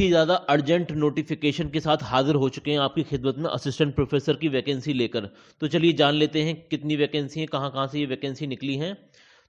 ही ज़्यादा urgent notification के साथ हाजिर हो चुके हैं आपकी खिदमत में असिस्टेंट प्रोफेसर की वैकेंसी लेकर। तो चलिए जान लेते हैं कितनी वैकेंसी है, कहाँ कहाँ से ये वैकेंसी निकली हैं।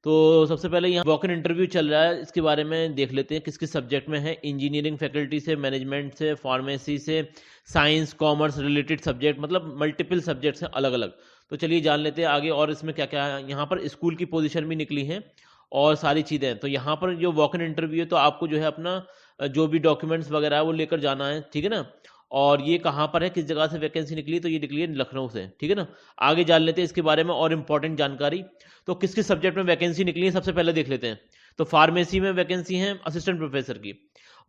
तो सबसे पहले यहाँ वॉक इन इंटरव्यू चल रहा है, इसके बारे में देख लेते हैं किस किस सब्जेक्ट में है। इंजीनियरिंग फैकल्टी से, मैनेजमेंट से, फार्मेसी से, साइंस कॉमर्स रिलेटेड सब्जेक्ट, मतलब मल्टीपल सब्जेक्ट्स हैं अलग अलग। तो चलिए जान लेते हैं आगे और इसमें क्या क्या है। यहाँ पर स्कूल की पोजीशन भी निकली है और सारी चीज़ें हैं। तो यहाँ पर जो वॉक इन इंटरव्यू है तो आपको जो है अपना जो भी डॉक्यूमेंट्स वगैरह है वो लेकर जाना है, ठीक है ना। और ये कहाँ पर है, किस जगह से वैकेंसी निकली, तो ये निकली है लखनऊ से, ठीक है ना। आगे जान लेते हैं इसके बारे में और इम्पोर्टेंट जानकारी। तो किस किस सब्जेक्ट में वैकेंसी निकली है सबसे पहले देख लेते हैं। तो फार्मेसी में वैकेंसी है असिस्टेंट प्रोफेसर की,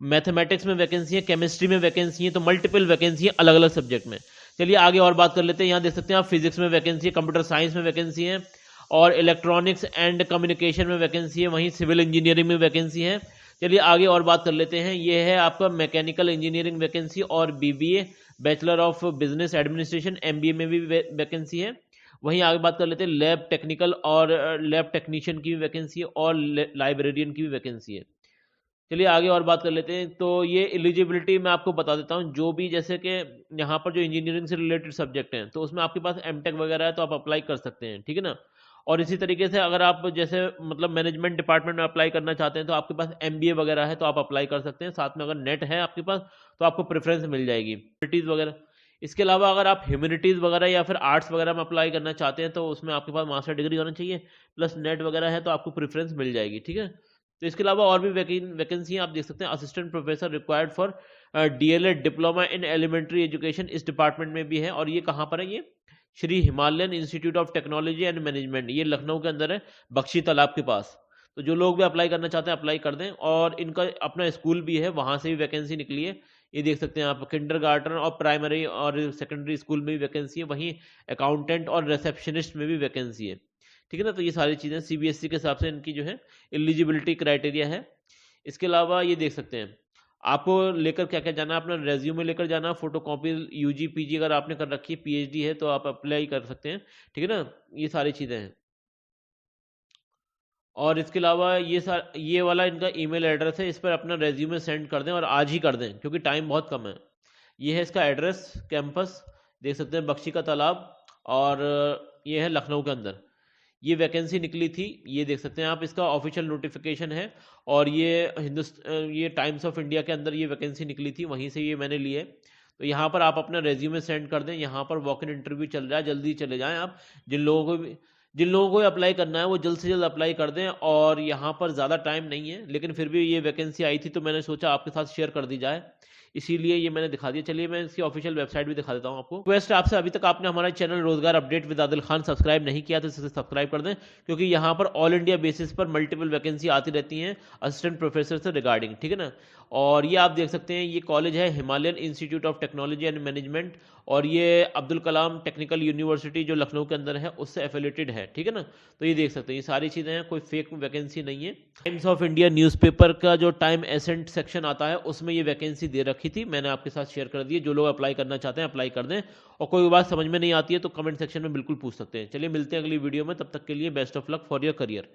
मैथमेटिक्स में वैकेंसी है, केमिस्ट्री में वैकेंसी है, तो मल्टीपल वैकेंसी है अलग अलग सब्जेक्ट में। चलिए आगे और बात कर लेते हैं। यहाँ देख सकते हैं आप फिजिक्स में वैकेंसी है, कंप्यूटर साइंस में वैकेंसी है, और इलेक्ट्रॉनिक्स एंड कम्युनिकेशन में वैकेंसी है, वहीं सिविल इंजीनियरिंग में वैकेंसी है। चलिए आगे और बात कर लेते हैं। ये है आपका मैकेनिकल इंजीनियरिंग वैकेंसी और BBA bachelor of business administration MBA में भी वैकेंसी है। वहीं आगे बात कर लेते हैं लैब टेक्निकल और लैब टेक्नीशियन की भी वैकेंसी है और लाइब्रेरियन की भी वैकेंसी है। चलिए आगे और बात कर लेते हैं। तो ये एलिजिबिलिटी मैं आपको बता देता हूँ। जो भी जैसे कि यहाँ पर जो इंजीनियरिंग से रिलेटेड सब्जेक्ट हैं तो उसमें आपके पास एमटेक वगैरह है तो आप अप्लाई कर सकते हैं, ठीक है ना। और इसी तरीके से अगर आप जैसे मतलब मैनेजमेंट डिपार्टमेंट में अप्लाई करना चाहते हैं तो आपके पास एमबीए वगैरह है तो आप अप्लाई कर सकते हैं। साथ में अगर नेट है आपके पास तो आपको प्रेफरेंस मिल जाएगी ह्यूमैनिटीज़ वगैरह। इसके अलावा अगर आप ह्यूमैनिटीज़ वगैरह या फिर आर्ट्स वगैरह में अप्लाई करना चाहते हैं तो उसमें आपके पास मास्टर डिग्री होना चाहिए प्लस नेट वगैरह है तो आपको प्रेफरेंस मिल जाएगी, ठीक है। तो इसके अलावा और भी वैकेंसी आप देख सकते हैं। Assistant professor required for DElEd diploma in elementary education इस डिपार्टमेंट में भी है। और ये कहाँ पर है, ये Shri Himalayan institute of technology and management, ये लखनऊ के अंदर है, बख्शी तालाब के पास। तो जो लोग भी अप्लाई करना चाहते हैं अप्लाई कर दें। और इनका अपना स्कूल भी है, वहाँ से भी वैकेंसी निकली है। ये देख सकते हैं आप, किंडरगार्टन और प्राइमरी और सेकेंडरी स्कूल में भी वैकेंसी है, वहीं अकाउंटेंट और रिसेप्शनिस्ट में भी वैकेंसी है, ठीक है ना। तो ये सारी चीज़ें सीबीएसई के हिसाब से इनकी जो है एलिजिबिलिटी क्राइटेरिया है। इसके अलावा ये देख सकते हैं आपको लेकर क्या क्या जाना है, अपना रेज्यूमे लेकर जाना, फोटो कॉपी, यूजी पीजी अगर आपने कर रखी है, पीएचडी है तो आप अप्लाई कर सकते हैं, ठीक है ना। ये सारी चीज़ें हैं। और इसके अलावा ये वाला इनका ईमेल एड्रेस है, इस पर अपना रेज्यूमे सेंड कर दें और आज ही कर दें क्योंकि टाइम बहुत कम है। ये है इसका एड्रेस, कैंपस देख सकते हैं, बख्शी का तालाब, और ये है लखनऊ के अंदर। ये वैकेंसी निकली थी, ये देख सकते हैं आप, इसका ऑफिशियल नोटिफिकेशन है। और ये टाइम्स ऑफ इंडिया के अंदर ये वैकेंसी निकली थी, वहीं से ये मैंने ली है। तो यहाँ पर आप अपना रेज्यूमे सेंड कर दें। यहाँ पर वॉक इन इंटरव्यू चल रहा है, जल्दी चले जाएं आप। जिन लोगों को अप्लाई करना है वो जल्द से जल्द अप्लाई कर दें। और यहाँ पर ज़्यादा टाइम नहीं है, लेकिन फिर भी ये वैकेंसी आई थी तो मैंने सोचा आपके साथ शेयर कर दी जाए, इसीलिए ये मैंने दिखा दिया। चलिए मैं इसकी ऑफिशियल वेबसाइट भी दिखा देता हूँ आपको। रिक्वेस्ट आपसे, अभी तक आपने हमारा चैनल रोजगार update with Adil Khan subscribe नहीं किया तो इसे सब्सक्राइब कर दें, क्योंकि यहाँ पर ऑल इंडिया बेसिस पर मल्टीपल वैकेंसी आती रहती हैं असिस्टेंट प्रोफेसर से रिगार्डिंग, ठीक है ना। और ये आप देख सकते हैं, ये कॉलेज है Himalayan institute of technology and management, और ये अब्दुल कलाम टेक्निकल यूनिवर्सिटी जो लखनऊ के अंदर है उससे एफिलेटेड है, ठीक है ना। तो ये देख सकते हैं, ये सारी चीज़ें हैं, कोई फेक वैकेंसी नहीं है। टाइम्स ऑफ इंडिया न्यूज़पेपर का जो टाइम एसेंट सेक्शन आता है उसमें ये वैकेंसी दे रखी थी, मैंने आपके साथ शेयर कर दी है। जो लोग अप्लाई करना चाहते हैं अप्लाई कर दें, और कोई बात समझ में नहीं आती है तो कमेंट सेक्शन में बिल्कुल पूछ सकते हैं। चलिए मिलते हैं अगली वीडियो में, तब तक के लिए best of luck for your career.